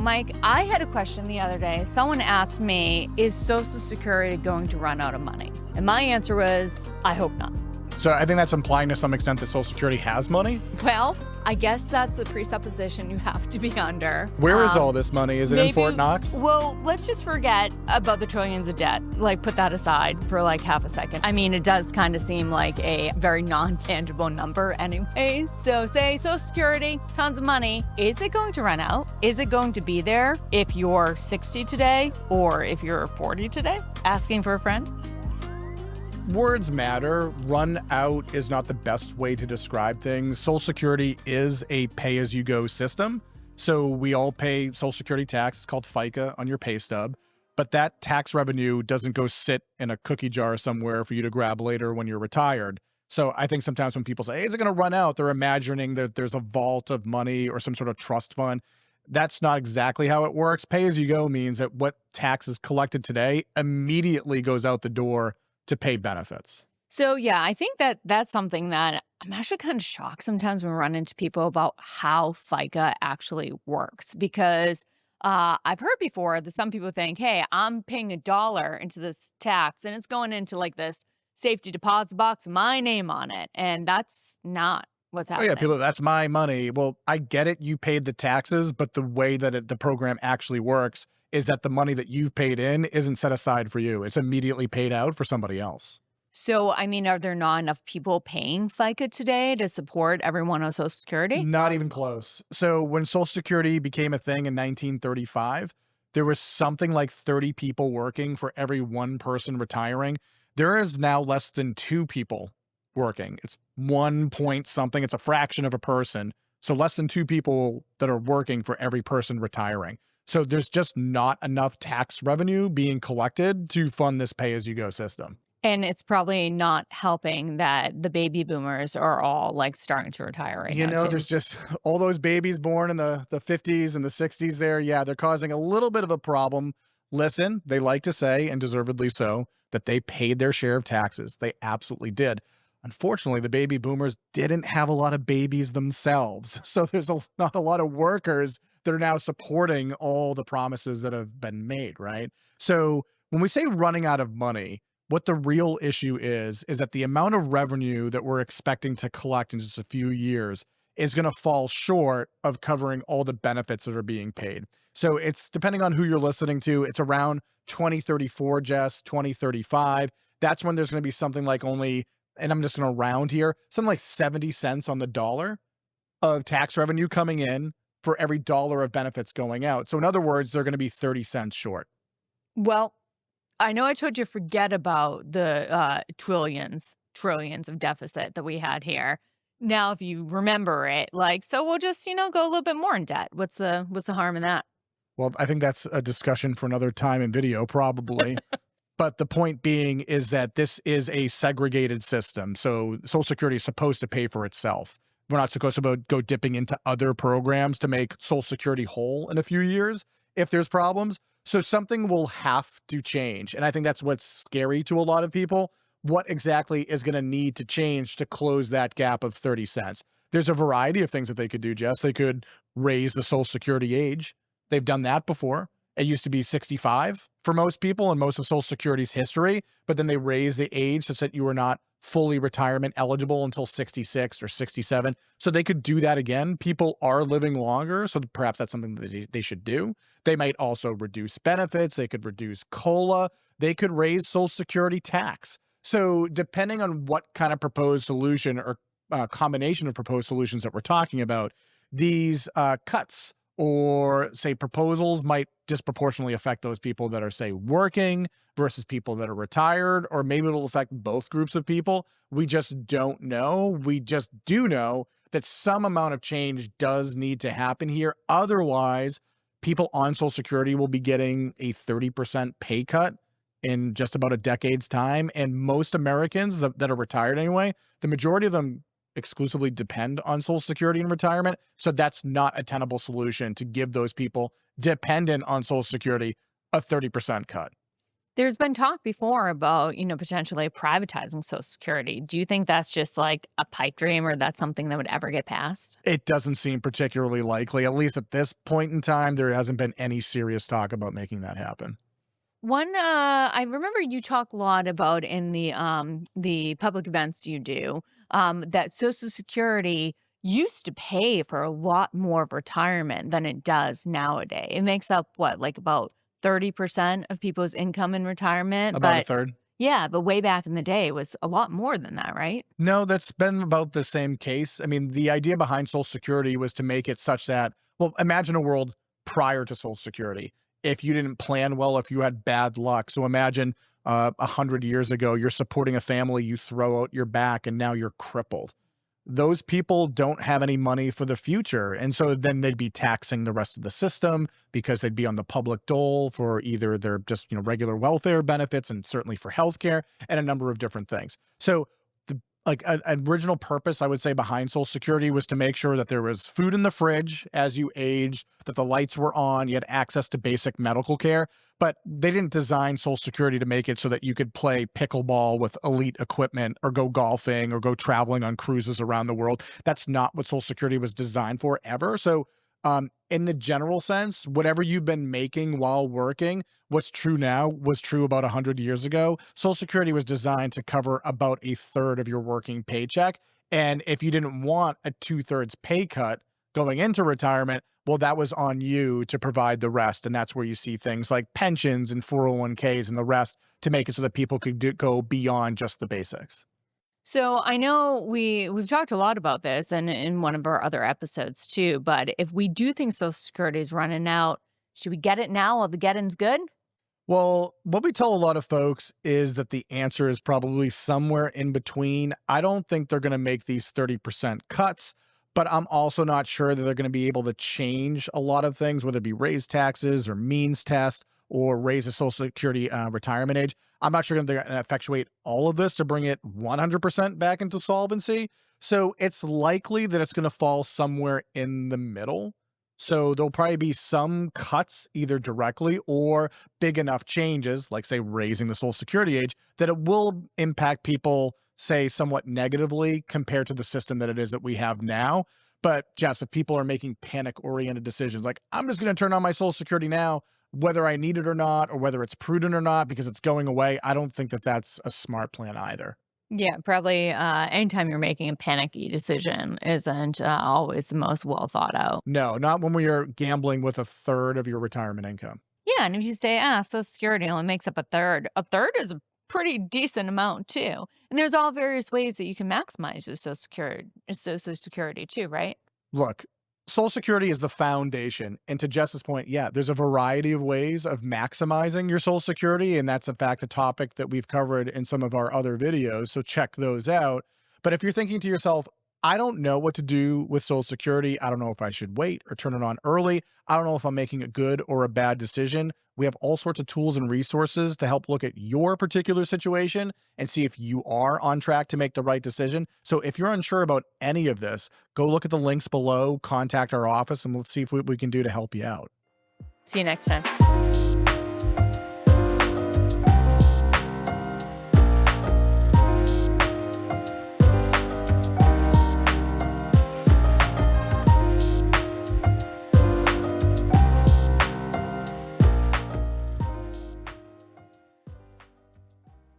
Mike, I had a question the other day. Someone asked me, is Social Security going to run out of money? And my answer was, I hope not. So I think that's implying to some extent that Social Security has money. Well, I guess that's the presupposition you have to be under. Where is all this money? Is it in Fort Knox? Well, let's just forget about the trillions of debt. Like, put that aside for like half a second. I mean, it does kind of seem like a very non-tangible number anyways. So say Social Security, tons of money. Is it going to run out? Is it going to be there if you're 60 today or if you're 40 today? Asking for a friend? Words matter. Run out is not the best way to describe things. Social Security is a pay-as-you-go system. So we all pay Social Security tax. It's called FICA on your pay stub. But that tax revenue doesn't go sit in a cookie jar somewhere for you to grab later when you're retired. So I think sometimes when people say, hey, is it going to run out? They're imagining that there's a vault of money or some sort of trust fund. That's not exactly how it works. Pay-as-you-go means that what tax is collected today immediately goes out the door to pay benefits. So yeah, I think that that's something that I'm actually kind of shocked sometimes when we run into people about how FICA actually works, because I've heard before that some people think, hey, I'm paying $1 into this tax and it's going into like this safety deposit box, my name on it. And that's not what's happening. Oh yeah, people, that's my money. Well, I get it. You paid the taxes, but the way that the program actually works is that the money that you've paid in isn't set aside for you. It's immediately paid out for somebody else. So, I mean, are there not enough people paying FICA today to support everyone on Social Security? Not even close. So when Social Security became a thing in 1935, there was something like 30 people working for every one person retiring. There is now less than 2 people working. It's 1 point something. It's a fraction of a person. So less than 2 people that are working for every person retiring. So there's just not enough tax revenue being collected to fund this pay-as-you-go system. And it's probably not helping that the baby boomers are all like starting to retire right now. You know, too. there's just all those babies born in the 50s and the 60s there. Yeah, they're causing a little bit of a problem. Listen, they like to say, and deservedly so, that they paid their share of taxes. They absolutely did. Unfortunately, the baby boomers didn't have a lot of babies themselves. So there's not a lot of workers that are now supporting all the promises that have been made, right? So when we say running out of money, what the real issue is that the amount of revenue that we're expecting to collect in just a few years is going to fall short of covering all the benefits that are being paid. So it's, depending on who you're listening to, it's around 2034, Jess, 2035. That's when there's going to be something like only, and I'm just going to round here, something like 70 cents on the dollar of tax revenue coming in for every dollar of benefits going out. So in other words, they're going to be 30 cents short. Well, I know I told you forget about the trillions of deficit that we had here. Now, if you remember it, like, so we'll just, go a little bit more in debt. What's the harm in that? Well, I think that's a discussion for another time in video, probably. But the point being is that this is a segregated system. So Social Security is supposed to pay for itself. We're not supposed to go dipping into other programs to make Social Security whole in a few years if there's problems. So something will have to change. And I think that's what's scary to a lot of people. What exactly is going to need to change to close that gap of 30 cents? There's a variety of things that they could do, Jess. They could raise the Social Security age. They've done that before. It used to be 65 for most people in most of Social Security's history, but then they raised the age so that you were not fully retirement eligible until 66 or 67. So they could do that again. People are living longer, so perhaps that's something that they should do. They might also reduce benefits. They could reduce COLA. They could raise Social Security tax. So depending on what kind of proposed solution or combination of proposed solutions that we're talking about, these cuts or, say, proposals might disproportionately affect those people that are, say, working versus people that are retired, or maybe it'll affect both groups of people. We just don't know. We just do know that some amount of change does need to happen here. Otherwise, people on Social Security will be getting a 30% pay cut in just about a decade's time. And most Americans that are retired anyway, the majority of them exclusively depend on Social Security in retirement. So that's not a tenable solution to give those people dependent on Social Security a 30% cut. There's been talk before about, potentially privatizing Social Security. Do you think that's just like a pipe dream or that's something that would ever get passed? It doesn't seem particularly likely. At least at this point in time, there hasn't been any serious talk about making that happen. I remember you talk a lot about in the public events you do, that Social Security used to pay for a lot more of retirement than it does nowadays. It makes up what, like about 30% of people's income in retirement, About a but third. yeah, but way back in the day it was a lot more than that, right? No, that's been about the same case. I mean, the idea behind Social Security was to make it such that, well, imagine a world prior to Social Security. If you didn't plan well, if you had bad luck. So imagine 100 years ago, you're supporting a family, you throw out your back, and now you're crippled. Those people don't have any money for the future. And so then they'd be taxing the rest of the system because they'd be on the public dole for either their just, regular welfare benefits and certainly for healthcare and a number of different things. So the like an original purpose, I would say, behind Social Security was to make sure that there was food in the fridge as you aged, that the lights were on, you had access to basic medical care. But they didn't design Social Security to make it so that you could play pickleball with elite equipment or go golfing or go traveling on cruises around the world. That's not what Social Security was designed for ever. So, in the general sense, whatever you've been making while working, what's true now was true about 100 years ago. Social Security was designed to cover about a third of your working paycheck. And if you didn't want a two-thirds pay cut going into retirement, well, that was on you to provide the rest. And that's where you see things like pensions and 401ks and the rest to make it so that people could go beyond just the basics. So I know we've talked a lot about this and in one of our other episodes too, but if we do think Social Security is running out, should we get it now while the getting's good? Well, what we tell a lot of folks is that the answer is probably somewhere in between. I don't think they're going to make these 30% cuts, but I'm also not sure that they're going to be able to change a lot of things, whether it be raise taxes or means test or raise the Social Security retirement age. I'm not sure if they're going to effectuate all of this to bring it 100% back into solvency. So it's likely that it's going to fall somewhere in the middle. So there'll probably be some cuts either directly or big enough changes, like say raising the Social Security age, that it will impact people, say, somewhat negatively compared to the system that it is that we have now. But Jess, if people are making panic-oriented decisions, like I'm just going to turn on my Social Security now, whether I need it or not, or whether it's prudent or not, because it's going away, I don't think that that's a smart plan either. Yeah, probably anytime you're making a panicky decision isn't always the most well thought out. No, not when we are gambling with a third of your retirement income. Yeah, and if you say, Social Security only makes up a third is a pretty decent amount too. And there's all various ways that you can maximize your Social Security too, right? Look, Social Security is the foundation. And to Jess's point, yeah, there's a variety of ways of maximizing your Social Security. And that's, in fact, a topic that we've covered in some of our other videos. So check those out. But if you're thinking to yourself, I don't know what to do with Social Security. I don't know if I should wait or turn it on early. I don't know if I'm making a good or a bad decision. We have all sorts of tools and resources to help look at your particular situation and see if you are on track to make the right decision. So if you're unsure about any of this, go look at the links below, contact our office, and let's see if what we can do to help you out. See you next time.